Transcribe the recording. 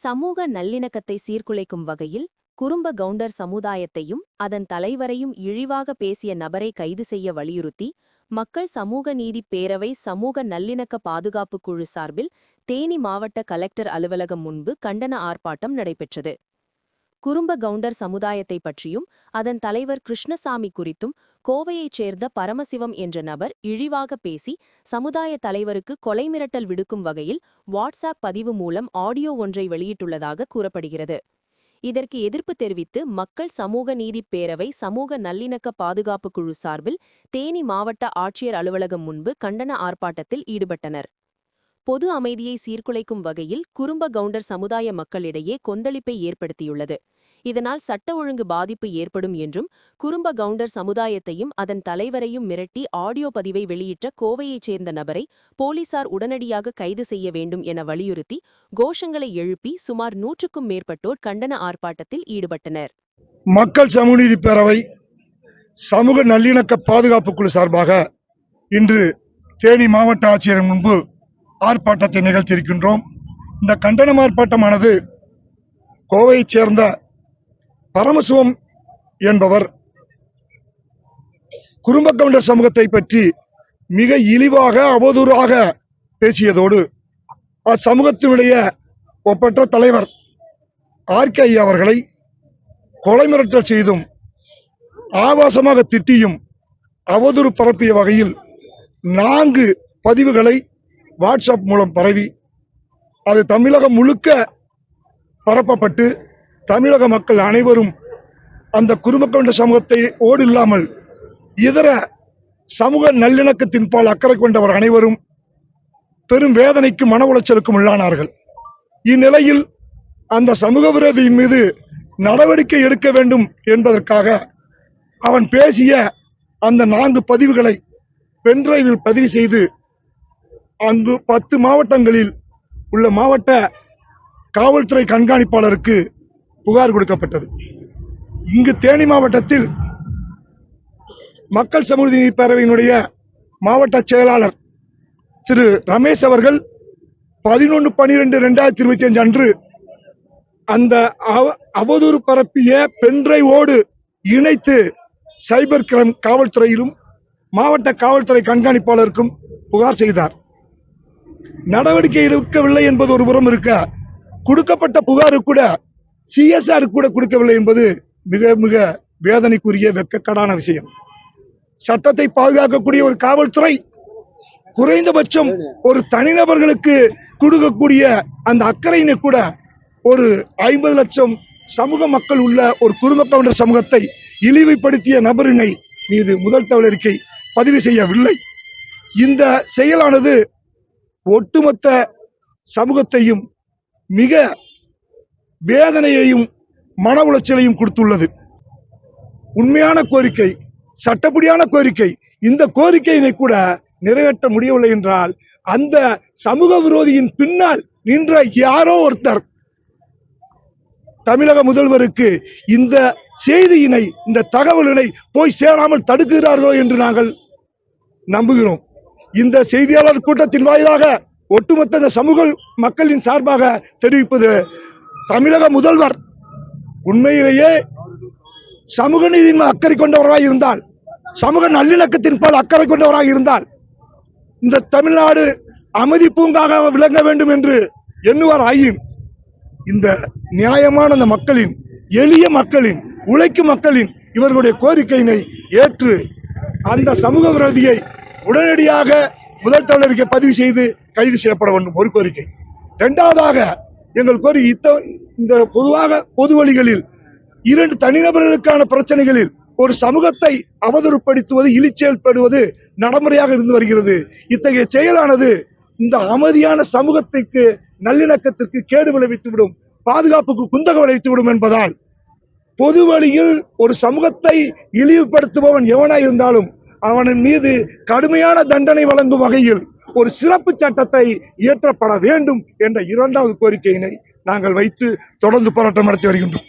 சமூக நல்லிணக்கத்தை சீர்குலைக்கும் வகையில் குறும்ப கவுண்டர் சமுதாயத்தையும் அதன் தலைவரையும் இழிவாக பேசிய நபரை கைது செய்ய வலியுறுத்தி மக்கள் சமூக நீதிப் பேரவை சமூக நல்லிணக்க பாதுகாப்பு குழு சார்பில் தேனி மாவட்ட கலெக்டர் அலுவலகம் முன்பு கண்டன ஆர்ப்பாட்டம் நடைபெற்றது. குறும்ப கவுண்டர் சமுதாயத்தை பற்றியும் அதன் தலைவர் கிருஷ்ணசாமி குறித்தும் கோவையைச் சேர்ந்த பரமசிவம் என்ற நபர் இழிவாக பேசி சமுதாய தலைவருக்கு கொலை மிரட்டல் விடுக்கும் வகையில் வாட்ஸ்ஆப் பதிவு மூலம் ஆடியோ ஒன்றை வெளியிட்டுள்ளதாக கூறப்படுகிறது. இதற்கு எதிர்ப்பு தெரிவித்து மக்கள் சமூக நீதிப் பேரவை சமூக நல்லிணக்க பாதுகாப்பு குழு சார்பில் தேனி மாவட்ட ஆட்சியர் அலுவலகம் முன்பு கண்டன ஆர்ப்பாட்டத்தில் ஈடுபட்டனர். பொது அமைதியை சீர்குலைக்கும் வகையில் குறும்ப கவுண்டர் சமுதாய மக்களிடையே கொந்தளிப்பை ஏற்படுத்தியுள்ளது. இதனால் சட்ட ஒழுங்கு பாதிப்பு ஏற்படும் என்றும் குறும்ப கவுண்டர் சமுதாயத்தையும் அதன் தலைவரையும் மிரட்டி ஆடியோ பதிவை வெளியிட்ட கோவையைச் சேர்ந்த நபரை போலீசார் உடனடியாக கைது செய்ய வேண்டும் என வலியுறுத்தி கோஷங்களை எழுப்பி சுமார் 100க்கும் மேற்பட்டோர் கண்டன ஆர்ப்பாட்டத்தில் ஈடுபட்டனர். மக்கள் சமூக நீதி பேரவை சமூக நல்லிணக்க பாதுகாப்பு குழு சார்பாக இன்று தேனி மாவட்ட ஆட்சியர் முன்பு ஆர்ப்பாட்டத்தை நிகழ்த்தியிருக்கின்றோம். இந்த கண்டன ஆர்ப்பாட்டமானது கோவையைச் சேர்ந்த பரமசிவம் என்பவர் குறும்ப கவுண்டர் சமூகத்தை பற்றி மிக இழிவாக அவதூறாக பேசியதோடு அச்சமூகத்தினுடைய ஒப்பற்ற தலைவர் ஆர்கே அவர்களை கொலை மிரட்டல் செய்தும் ஆபாசமாக திட்டியும் அவதூறு பரப்பிய வகையில் 4 பதிவுகளை வாட்ஸ்அப் மூலம் பரவி அது தமிழகம் முழுக்க பரப்பப்பட்டு தமிழக மக்கள் அனைவரும் அந்த குறும்ப கவுண்டர் சமூகத்தை ஓடு இல்லாமல் இதர சமூக நல்லிணக்கத்தின் பால் அக்கறை கொண்டவர் அனைவரும் பெரும் வேதனைக்கும் மன உளைச்சலுக்கும் உள்ளானார்கள். இந்நிலையில் அந்த சமூக விரோதியின் மீது நடவடிக்கை எடுக்க வேண்டும் என்பதற்காக அவன் பேசிய அந்த 4 பதிவுகளை பென்டிரைவில் பதிவு செய்து அங்கு 10 மாவட்டங்களில் உள்ள மாவட்ட காவல்துறை கண்காணிப்பாளருக்கு புகார் கொடுக்கப்பட்டது. இங்கு தேனி மாவட்டத்தில் மக்கள் சமூக நீதி பேரவையினுடைய மாவட்ட செயலாளர் திரு ரமேஷ் அவர்கள் 11/12/2025 அன்று அந்த அவதூறு பரப்பிய பென்டிரைவோடு இணைத்து சைபர் கிரைம் காவல்துறையிலும் மாவட்ட காவல்துறை கண்காணிப்பாளருக்கும் புகார் செய்தார். நடவடிக்கை எடுக்கவில்லை என்பது ஒரு புறம் இருக்க, கொடுக்கப்பட்ட புகாரு கூட சிஎஸ்ஆர் கூட கொடுக்கவில்லை என்பது மிக மிக வேதனைக்குரிய வெட்கக்கடான விஷயம். சட்டத்தை பாதுகாக்கக்கூடிய ஒரு காவல்துறை குறைந்தபட்சம் ஒரு தனிநபர்களுக்கு கொடுக்கக்கூடிய அந்த அக்கறையினை கூட ஒரு 50 லட்சம் சமூக மக்கள் உள்ள ஒரு குறும்ப கவுண்டர் சமூகத்தை இழிவுபடுத்திய நபரினை மீது முதல் தவறிக்கை பதிவு செய்யவில்லை. இந்த செயலானது ஒட்டுமொத்த சமூகத்தையும் மிக வேதனையையும் மன உளைச்சலையும் கொடுத்துள்ளது. உண்மையான கோரிக்கை, சட்டப்படியான கோரிக்கை, இந்த கோரிக்கையினை கூட நிறைவேற்ற முடியவில்லை என்றால் அந்த சமூக விரோதியின் பின்னால் நின்ற யாரோ ஒருத்தர் தமிழக முதல்வருக்கு இந்த செய்தியினை, இந்த தகவலினை போய் சேராமல் தடுக்கிறார்களோ என்று நாங்கள் நம்புகிறோம். இந்த செய்தியாளர் கூட்டத்தின் வாயிலாக ஒட்டுமொத்த சமூக மக்களின் சார்பாக தெரிவிப்பது, தமிழக முதல்வர் உண்மையிலேயே சமூக நீதியின் அக்கறை கொண்டவராக இருந்தால், சமூக நல்லிணக்கத்தின் பால் அக்கறை கொண்டவராக இருந்தால் இந்த தமிழ்நாடு அமைதி பூங்காக விளங்க வேண்டும் என்று எண்ணுவார் ஆயின் இந்த நியாயமான அந்த மக்களின், எளிய மக்களின், உழைக்கும் மக்களின் இவர்களுடைய கோரிக்கையினை ஏற்று அந்த சமூக விரோதியை உடனடியாக முதல் தவறிக்கை பதிவு செய்து கைது செய்யப்பட வேண்டும் ஒரு கோரிக்கை. இரண்டாவதாக எங்கள் கோரிக்கை, இந்த பொதுவாக பொது வழிகளில் 2 தனிநபர்களுக்கான பிரச்சனைகளில் ஒரு சமூகத்தை அவதூறுப்படுத்துவது, இழிச்செயல்படுவது நடைமுறையாக இருந்து வருகிறது. இத்தகைய செயலானது இந்த அமைதியான சமூகத்திற்கு, நல்லிணக்கத்திற்கு கேடு விளைவித்துவிடும், பாதுகாப்புக்கு குந்தகம் விளைவித்துவிடும் என்பதால் பொது வழியில் ஒரு சமூகத்தை இழிவுபடுத்துபவன் எவனாய் இருந்தாலும் அவனின் மீது கடுமையான தண்டனை வழங்கும் வகையில் ஒரு சிறப்பு சட்டத்தை இயற்றப்பட வேண்டும் என்ற 2வது கோரிக்கையினை நாங்கள் வைத்து தொடர்ந்து போராட்டம் நடத்தி வருகின்றோம்.